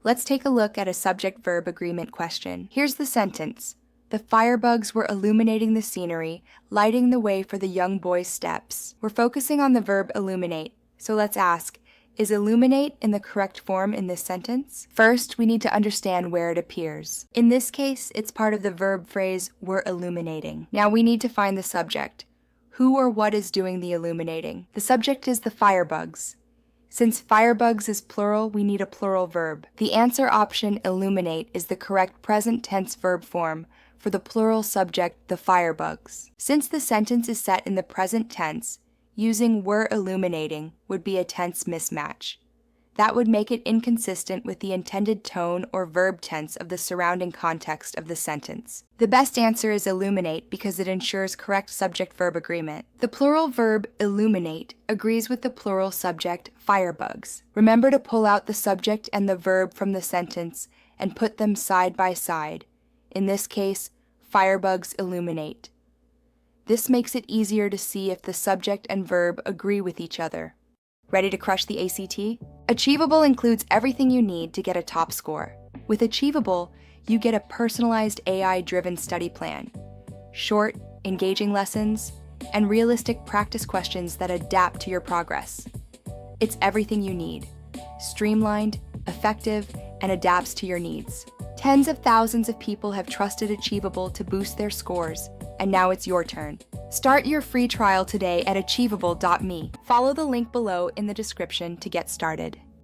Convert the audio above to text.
Let's take a look at a subject-verb agreement question. Here's the sentence. The firebugs were illuminating the scenery, lighting the way for the young boy's steps. We're focusing on the verb illuminate, so let's ask, is illuminate in the correct form in this sentence? First, we need to understand where it appears. In this case, it's part of the verb phrase, we're illuminating. Now we need to find the subject. Who or what is doing the illuminating? The subject is the firebugs. Since firebugs is plural, we need a plural verb. The answer option, illuminate, is the correct present tense verb form for the plural subject, the firebugs. Since the sentence is set in the present tense, using were illuminating would be a tense mismatch. That would make it inconsistent with the intended tone or verb tense of the surrounding context of the sentence. The best answer is illuminate because it ensures correct subject-verb agreement. The plural verb illuminate agrees with the plural subject firebugs. Remember to pull out the subject and the verb from the sentence and put them side by side. In this case, firebugs illuminate. This makes it easier to see if the subject and verb agree with each other. Ready to crush the ACT? Achievable includes everything you need to get a top score. With Achievable, you get a personalized AI-driven study plan, short, engaging lessons, and realistic practice questions that adapt to your progress. It's everything you need, streamlined, effective, and adapts to your needs. Tens of thousands of people have trusted Achievable to boost their scores, and now it's your turn. Start your free trial today at achievable.me. Follow the link below in the description to get started.